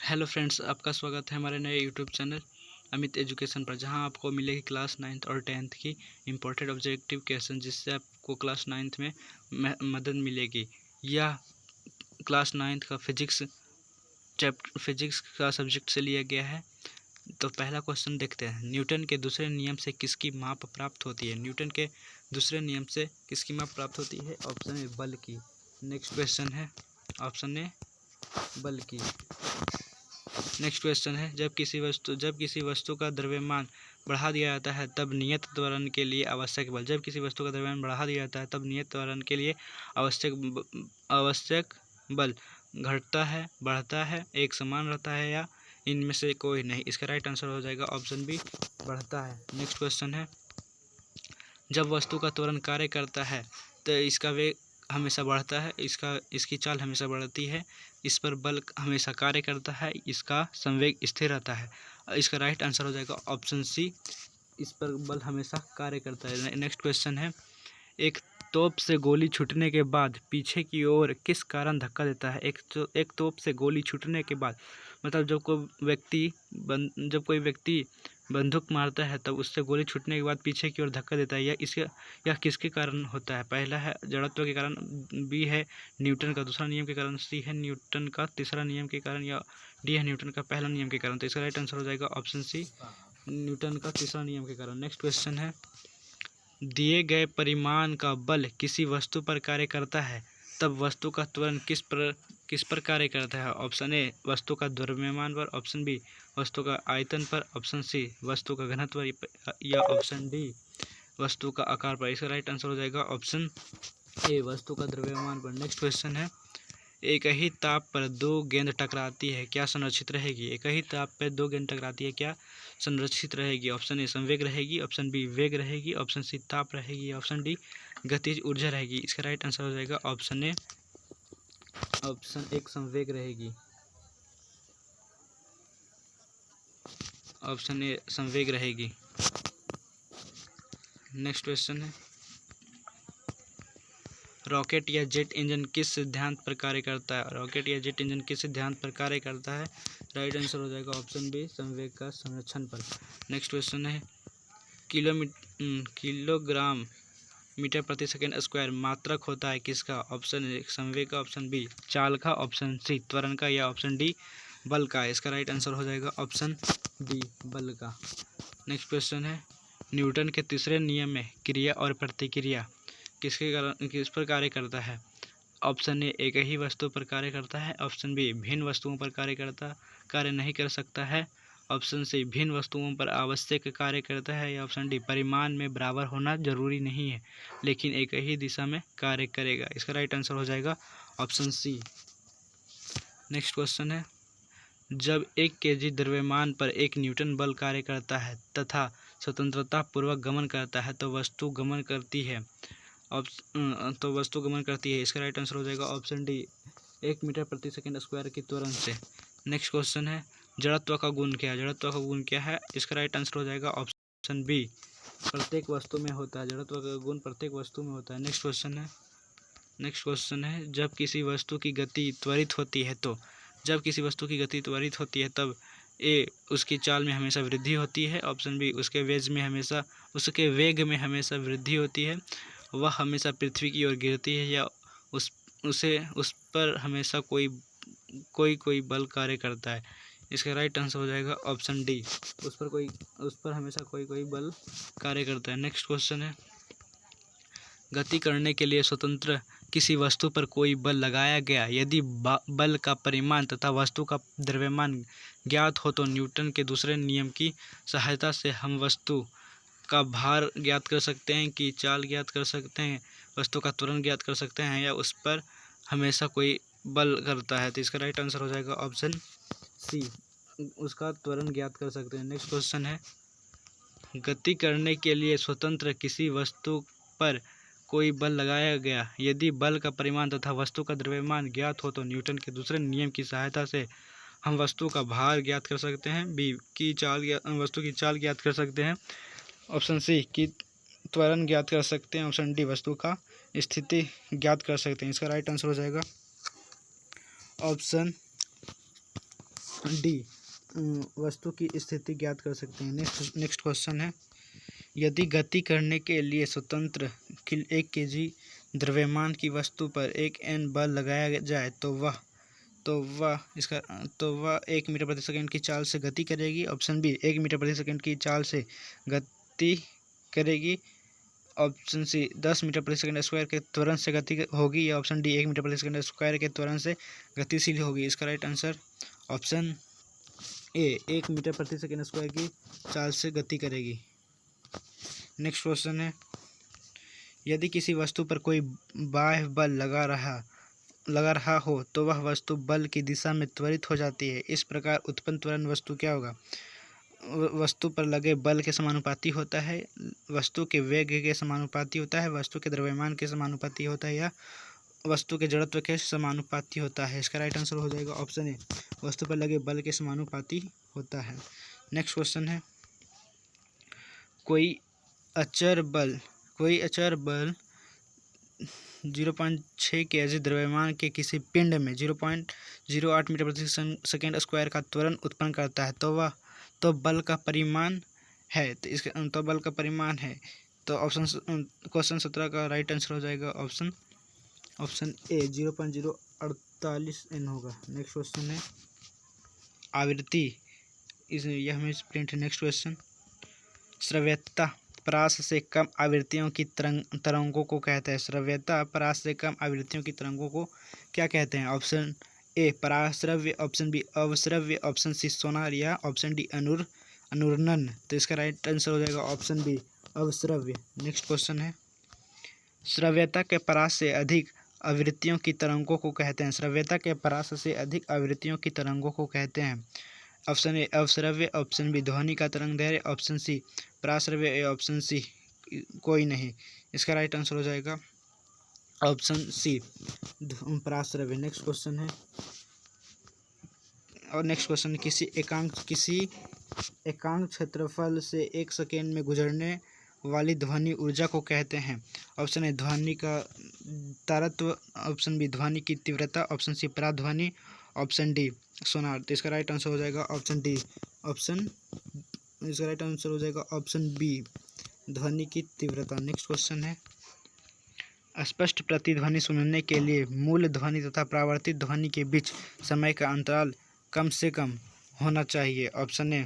Hello friends, आपका स्वागत है हमारे नए यूट्यूब चैनल अमित एजुकेशन पर, जहां आपको मिलेगी क्लास 9th और 10th की इम्पोर्टेंट ऑब्जेक्टिव क्वेश्चन, जिससे आपको क्लास 9th में मदद मिलेगी। यह क्लास 9th का फिजिक्स का सब्जेक्ट से लिया गया है। तो पहला क्वेश्चन देखते हैं। न्यूटन के दूसरे नियम से किसकी माप प्राप्त होती है? न्यूटन के दूसरे नियम से किसकी माप प्राप्त होती है? ऑप्शन ए बल की। नेक्स्ट क्वेश्चन है ऑप्शन ए बल की। नेक्स्ट क्वेश्चन है, जब किसी वस्तु का द्रव्यमान बढ़ा दिया जाता है तब नियत त्वरण के लिए आवश्यक बल। जब किसी वस्तु का द्रव्यमान बढ़ा दिया जाता है तब नियत त्वरण के लिए आवश्यक बल घटता है, बढ़ता है, एक समान रहता है या इनमें से कोई नहीं। इसका राइट आंसर हो जाएगा ऑप्शन बी, बढ़ता है। नेक्स्ट क्वेश्चन है, जब वस्तु का त्वरण कार्य करता है तो इसका वेग हमेशा बढ़ता है, इसकी चाल हमेशा बढ़ती है, इस पर बल हमेशा कार्य करता है, इसका संवेग स्थिर रहता है। इसका राइट आंसर हो जाएगा ऑप्शन सी, इस पर बल हमेशा कार्य करता है। नेक्स्ट क्वेश्चन है, एक तोप से गोली छूटने के बाद पीछे की ओर किस कारण धक्का देता है? एक तोप से गोली छूटने के बाद, मतलब जब कोई व्यक्ति बंदूक मारता है तब उससे गोली छूटने के बाद पीछे की ओर धक्का देता है। यह किसके कारण होता है? पहला है जड़त्व के कारण, बी है न्यूटन का दूसरा नियम के कारण, सी है न्यूटन का तीसरा नियम के कारण, या डी है न्यूटन का पहला नियम के कारण। तो इसका राइट आंसर हो जाएगा ऑप्शन सी, न्यूटन का तीसरा नियम के कारण। नेक्स्ट क्वेश्चन है, दिए गए परिमाण का बल किसी वस्तु पर कार्य करता है तब वस्तु का त्वरण किस पर कार्य करता है? ऑप्शन ए वस्तु का द्रव्यमान पर, ऑप्शन बी वस्तु का आयतन पर, ऑप्शन सी वस्तु का घनत्व, या ऑप्शन डी वस्तु का आकार पर। इसका राइट आंसर हो जाएगा ऑप्शन ए वस्तु का द्रव्यमान पर। नेक्स्ट क्वेश्चन है, एक ही ताप पर दो गेंद टकराती है, क्या संरक्षित रहेगी? एक ही ताप पर दो गेंद टकराती है, क्या संरक्षित रहेगी? ऑप्शन ए संवेग रहेगी, ऑप्शन बी वेग रहेगी, ऑप्शन सी ताप रहेगी, ऑप्शन डी गतिज ऊर्जा रहेगी। इसका राइट आंसर हो जाएगा ऑप्शन ए, ऑप्शन एक संवेग रहेगी, ऑप्शन ए संवेग रहेगी। नेक्स्ट क्वेश्चन है, रॉकेट या जेट इंजन किस सिद्धांत पर कार्य करता है? रॉकेट या जेट इंजन किस सिद्धांत पर कार्य करता है? राइट आंसर हो जाएगा ऑप्शन बी संवेग का संरक्षण पर। नेक्स्ट क्वेश्चन है, किलोग्राम मीटर प्रति सेकंड स्क्वायर मात्रक होता है किसका? ऑप्शन ए संवेग का, ऑप्शन बी चाल का, ऑप्शन सी त्वरण का, या ऑप्शन डी बल का। इसका राइट आंसर हो जाएगा ऑप्शन बी बल का। नेक्स्ट क्वेश्चन है, न्यूटन के तीसरे नियम में क्रिया और प्रतिक्रिया किस पर कार्य करता है? ऑप्शन ए एक ही वस्तु पर कार्य करता है, ऑप्शन बी भिन्न वस्तुओं पर कार्य नहीं कर सकता है, ऑप्शन सी भिन्न वस्तुओं पर आवश्यक कार्य करता है, या ऑप्शन डी परिमाण में बराबर होना जरूरी नहीं है लेकिन एक ही दिशा में कार्य करेगा। इसका राइट आंसर हो जाएगा ऑप्शन सी। नेक्स्ट क्वेश्चन है, जब 1 kg द्रव्यमान पर 1 न्यूटन बल कार्य करता है तथा स्वतंत्रता पूर्वक गमन करता है तो वस्तु गमन करती है। इसका राइट आंसर हो जाएगा ऑप्शन डी 1 मीटर प्रति सेकंड स्क्वायर की त्वरण से। नेक्स्ट क्वेश्चन है, जड़त्व का गुण क्या है? जड़त्व का गुण क्या है? इसका राइट आंसर हो जाएगा ऑप्शन बी प्रत्येक वस्तु में होता है, जड़त्व का गुण प्रत्येक वस्तु में होता है। नेक्स्ट क्वेश्चन है, जब किसी वस्तु की गति त्वरित होती है तब ए उसकी चाल में हमेशा वृद्धि होती है, ऑप्शन बी उसके वेग में हमेशा वृद्धि होती है, वह हमेशा पृथ्वी की ओर गिरती है, या उस पर हमेशा कोई बल कार्य करता है। इसका राइट आंसर हो जाएगा ऑप्शन डी उस पर हमेशा कोई बल कार्य करता है। नेक्स्ट क्वेश्चन है, गति करने के लिए स्वतंत्र किसी वस्तु पर कोई बल लगाया गया, यदि बल का परिमाण तथा वस्तु का द्रव्यमान ज्ञात हो तो न्यूटन के दूसरे नियम की सहायता से हम वस्तु का भार ज्ञात कर सकते हैं, कि चाल ज्ञात कर सकते हैं, वस्तु का त्वरण ज्ञात कर सकते हैं, या उस पर हमेशा कोई बल करता है। तो इसका राइट आंसर हो जाएगा ऑप्शन सी उसका त्वरण ज्ञात कर सकते हैं। नेक्स्ट क्वेश्चन है, गति करने के लिए स्वतंत्र किसी वस्तु पर कोई बल लगाया गया, यदि बल का परिमाण तथा वस्तु का द्रव्यमान ज्ञात हो तो न्यूटन के दूसरे नियम की सहायता से हम वस्तु का भार ज्ञात कर सकते हैं, बी की वस्तु की चाल ज्ञात कर सकते हैं, ऑप्शन सी की त्वरण ज्ञात कर सकते हैं, ऑप्शन डी वस्तु का स्थिति ज्ञात कर सकते हैं। इसका राइट आंसर हो जाएगा ऑप्शन डी वस्तु की स्थिति ज्ञात कर सकते हैं। नेक्स्ट क्वेश्चन है, यदि गति करने के लिए स्वतंत्र 1 kg द्रव्यमान की वस्तु पर 1 N बल लगाया जाए तो वह 1 मीटर प्रति सेकंड की चाल से गति करेगी। ऑप्शन बी 1 मीटर प्रति सेकंड की चाल से गति करेगी। ऑप्शन सी 10 मीटर प्रति सेकंड स्क्वायर के त्वरण से गति होगी। या ऑप्शन डी 1 मीटर प्रति सेकंड स्क्वायर के त्वरण से गतिशील होगी। इसका right answer option A 1 metre प्रति सेकंड स्क्वायर की चाल से गति करेगी। नेक्स्ट क्वेश्चन है, यदि किसी वस्तु पर कोई बाह्य बल लगा रहा हो तो वह वस्तु बल की दिशा में त्वरित हो जाती है। इस प्रकार उत्पन्न त्वरण वस्तु क्या होगा? वस्तु पर लगे बल के समानुपाती होता है, वस्तु के वेग के समानुपाती होता है, वस्तु के द्रव्यमान के समानुपाती होता है, या वस्तु के जड़त्व के समानुपाती होता है। इसका राइट आंसर हो जाएगा ऑप्शन ए, वस्तु पर लगे बल के समानुपाती होता है। नेक्स्ट क्वेश्चन है, कोई अचर बल 0.6 kg द्रव्यमान के किसी पिंड में 0.08 मीटर प्रति सेकंड स्क्वायर का त्वरण उत्पन्न करता है तो बल का परिमाण है। तो ऑप्शन क्वेश्चन 17 का राइट आंसर हो जाएगा ऑप्शन ए 0.048 N होगा। नेक्स्ट क्वेश्चन है, आवृत्ति यह हमें प्रिंट है। नेक्स्ट क्वेश्चन, श्रव्यता परास से कम आवृत्तियों की तरंगों को कहते हैं। श्रव्यता परास से कम आवृत्तियों की तरंगों को क्या कहते हैं? ऑप्शन ए पराश्रव्य, ऑप्शन बी अवश्रव्य, ऑप्शन सी सोनार, या ऑप्शन डी अनुरणन। तो इसका राइट आंसर हो जाएगा ऑप्शन बी अवश्रव्य। नेक्स्ट क्वेश्चन है, श्रव्यता के परास से अधिक आवृत्तियों की तरंगों को कहते हैं। श्रव्यता के परास से अधिक आवृत्तियों की तरंगों को कहते हैं। ऑप्शन ए अवश्रव्य, ऑप्शन बी ध्वनि का तरंग दैर्घ्य, ऑप्शन सी पराश्रव्य, या ऑप्शन सी कोई नहीं। इसका राइट आंसर हो जाएगा ऑप्शन सी पराश्रव्य। नेक्स्ट क्वेश्चन है, और नेक्स्ट क्वेश्चन, किसी एकांक क्षेत्रफल से 1 सेकेंड में गुजरने वाली ध्वनि ऊर्जा को कहते हैं। ऑप्शन ए ध्वनि का तारत्व, ऑप्शन बी ध्वनि की तीव्रता, ऑप्शन सी पराध्वनि, ऑप्शन डी सोनार। तो इसका राइट आंसर हो जाएगा ऑप्शन डी इसका राइट आंसर हो जाएगा ऑप्शन बी ध्वनि की तीव्रता। नेक्स्ट क्वेश्चन है, स्पष्ट प्रतिध्वनि सुनने के लिए मूल ध्वनि तथा परावर्तित ध्वनि के बीच समय का अंतराल कम से कम होना चाहिए। Option A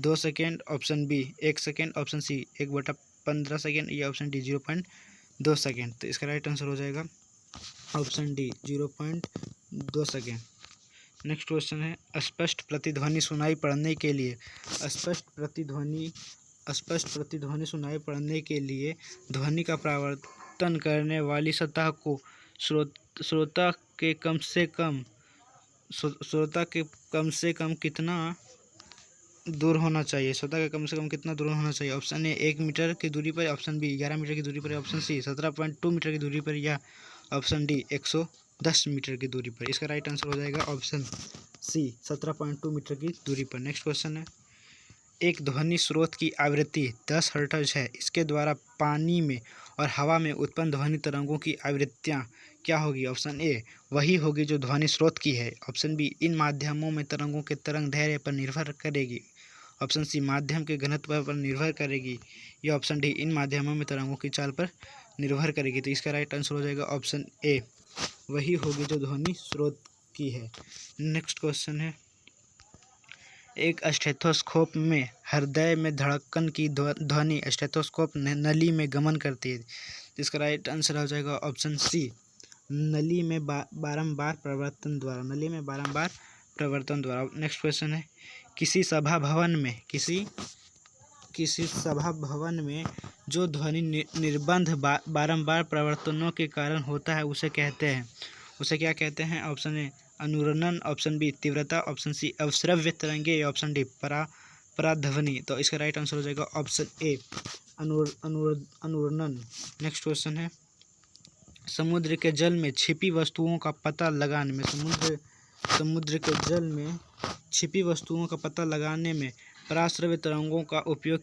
2 second, option B 1 second, option C 1/15 second, या ऑप्शन डी 0.2 सेकेंड। तो इसका राइट आंसर हो जाएगा option D 0.2 second. Next question है, स्पष्ट प्रतिध्वनि सुनाई पड़ने के लिए ध्वनि का परावर्तन करने वाली सतह को श्रोता के कम से कम कितना दूर होना चाहिए? ऑप्शन ए 1 मीटर की दूरी पर, ऑप्शन बी 11 मीटर की दूरी पर, ऑप्शन सी 17.2 मीटर की दूरी पर, या ऑप्शन डी 110 मीटर की दूरी पर। इसका राइट आंसर हो जाएगा ऑप्शन सी 17.2 मीटर की दूरी पर। नेक्स्ट क्वेश्चन है, एक ध्वनि स्रोत की आवृत्ति 10 हर्ट्ज है। इसके द्वारा पानी में और हवा में उत्पन्न ध्वनि तरंगों की आवृत्तियाँ क्या होगी? ऑप्शन ए वही होगी जो ध्वनि स्रोत की है, ऑप्शन बी इन माध्यमों में तरंगों के तरंग दैर्घ्य पर निर्भर करेगी, ऑप्शन सी माध्यम के घनत्व पर निर्भर करेगी, या ऑप्शन डी इन माध्यमों में तरंगों की चाल पर निर्भर करेगी। तो इसका राइट आंसर हो जाएगा ऑप्शन ए वही होगी जो ध्वनि स्रोत की है। नेक्स्ट क्वेश्चन है, एक स्टेथोस्कोप में हृदय में धड़कन की ध्वनि स्टेथोस्कोप नली में गमन करती है। इसका राइट आंसर हो जाएगा ऑप्शन सी नली में बारंबार प्रवर्तन द्वारा। नेक्स्ट क्वेश्चन है, किसी सभा भवन में जो ध्वनि निर्बंध बारंबार प्रवर्तनों के कारण होता है उसे क्या कहते हैं? ऑप्शन ए अनुरणन, ऑप्शन बी तीव्रता, ऑप्शन सी अवश्रव्य तरंगे, ऑप्शन डी पराध्वनि। तो इसका राइट आंसर हो जाएगा ऑप्शन ए अनुरणन। नेक्स्ट क्वेश्चन है, समुद्र के जल में छिपी वस्तुओं का पता लगाने में पराश्रव्य तरंगों का उपयोग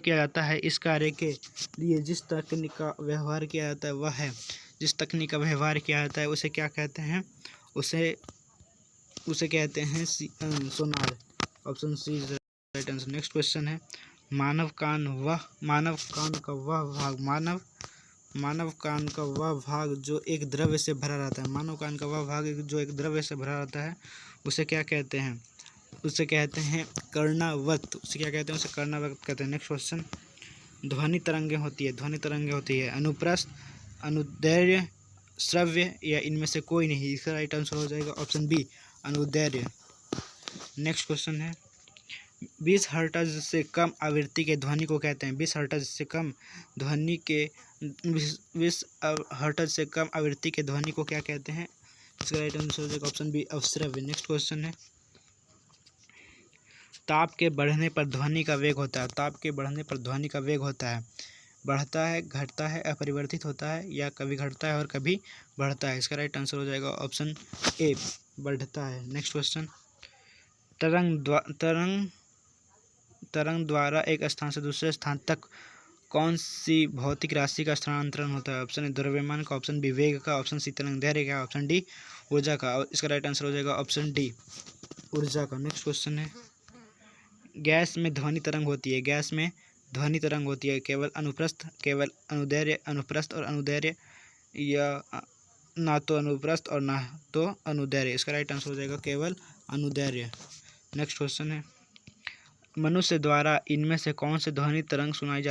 किया जाता है। इस कार्य के लिए जिस तकनीक का व्यवहार किया जाता है उसे क्या कहते हैं? उसे कहते हैं sonar. Option C is right answer. Next question है मानव कान का वह भाग जो एक द्रव्य से भरा रहता है। मानव कान का वह भाग जो एक द्रव्य से भरा रहता है उसे क्या कहते हैं? उसे कहते हैं कर्णावत। उसे क्या कहते हैं? उसे कर्णावत कहते हैं। नेक्स्ट क्वेश्चन ध्वनि तरंगे होती है अनुप्रस्थ, अनुदैर्घ्य, श्रव्य या इनमें से कोई नहीं। इसका राइट आंसर हो जाएगा ऑप्शन बी अनुदैर्घ्य। नेक्स्ट क्वेश्चन है 20 हर्ट्ज से कम आवृत्ति के ध्वनि को कहते हैं। 20 हर्ट्ज से कम आवृत्ति के ध्वनि को क्या कहते हैं? इसका राइट आंसर हो जाएगा ऑप्शन बी अवश्रव्य। नेक्स्ट क्वेश्चन है ताप के बढ़ने पर ध्वनि का वेग होता है। ताप के बढ़ने पर ध्वनि का वेग होता है, बढ़ता है, घटता है, अपरिवर्तित होता है या कभी घटता है और कभी बढ़ता है। इसका राइट आंसर हो जाएगा ऑप्शन ए बढ़ता है। नेक्स्ट क्वेश्चन तरंग द्वारा एक स्थान से दूसरे स्थान तक कौन सी भौतिक राशि का स्थानांतरण होता है? ऑप्शन ए द्रव्यमान का, ऑप्शन बी वेग का, ऑप्शन सी तरंग दैर्घ्य का, ऑप्शन डी ऊर्जा का। इसका राइट आंसर हो जाएगा ऑप्शन डी ऊर्जा का। नेक्स्ट क्वेश्चन है गैस में ध्वनि तरंग होती है केवल अनुप्रस्थ, केवल अनुदैर्घ्य, अनुप्रस्थ और अनुदैर्घ्य या ना तो अनुप्रस्थ और ना तो अनुदैर्घ्य। इसका राइट आंसर हो जाएगा केवल अनुदैर्घ्य। नेक्स्ट क्वेश्चन है मनुष्य द्वारा इनमें से कौन सी ध्वनि तरंग सुनी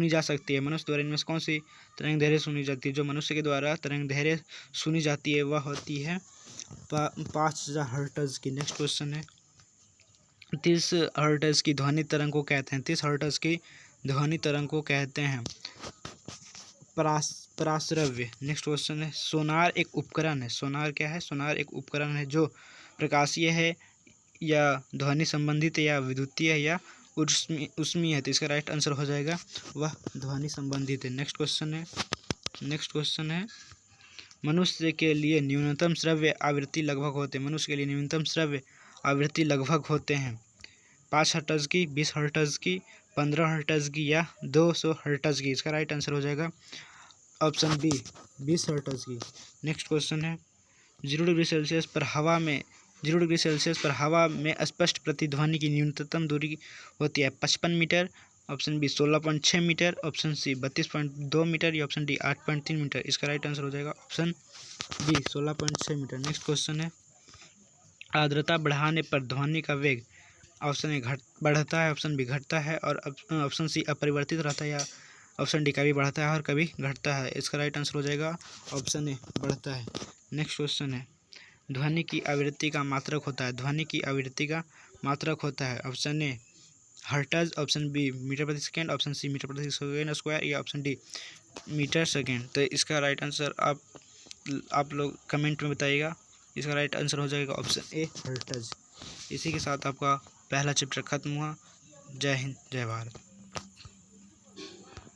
जा सकती है? मनुष्य द्वारा इनमें से कौन सी तरंग दैर्घ्य सुनी जाती है? जो मनुष्य के द्वारा तरंग दैर्घ्य सुनी जाती है वह होती है 5000 हर्ट्ज की। नेक्स्ट क्वेश्चन है 30 हर्ट्ज की ध्वनि तरंग को कहते हैं। 30 हर्ट्ज की ध्वनि तरंग को कहते हैं पराश्रव्य। नेक्स्ट क्वेश्चन है सोनार एक उपकरण है। सोनार क्या है? सोनार एक उपकरण है जो प्रकाशीय है या ध्वनि संबंधित या विद्युतीय या ऊष्मीय है। तो इसका राइट आंसर हो जाएगा वह ध्वनि संबंधित है। नेक्स्ट क्वेश्चन है मनुष्य के लिए न्यूनतम श्रव्य आवृत्ति लगभग होते हैं 5 हर्ट्ज की, 20 हर्ट्ज की, 15 हर्ट्ज की या 200 हर्ट्ज की। इसका राइट आंसर हो जाएगा ऑप्शन बी 20 हर्ट्ज की। नेक्स्ट क्वेश्चन है 0 डिग्री सेल्सियस पर हवा में स्पष्ट प्रतिध्वनि की न्यूनतम दूरी होती है 55 metre, option B 16.6 metre, option C 32.2 metre या ऑप्शन डी 8.3 मीटर। इसका राइट आंसर हो जाएगा option B 16.6 metre. Next question है आर्द्रता बढ़ाने पर ध्वनि का वेग ऑप्शन ए बढ़ता है, ऑप्शन बी घटता है और ऑप्शन सी अपरिवर्तित रहता है या ऑप्शन डी कभी बढ़ता है और कभी घटता है। इसका राइट आंसर हो जाएगा ऑप्शन ए बढ़ता है। नेक्स्ट क्वेश्चन है ध्वनि की आवृत्ति का मात्रक होता है option A hertz, option B metre प्रति सेकेंड, ऑप्शन सी मीटर प्रति सेकेंड स्क्वायर या ऑप्शन डी मीटर सेकेंड। तो इसका राइट आंसर आप लोग कमेंट में बताइएगा। इसका राइट आंसर हो जाएगा ऑप्शन ए हर्ट्ज। इसी के साथ आपका पहला चैप्टर खत्म हुआ। जय हिंद, जय भारत।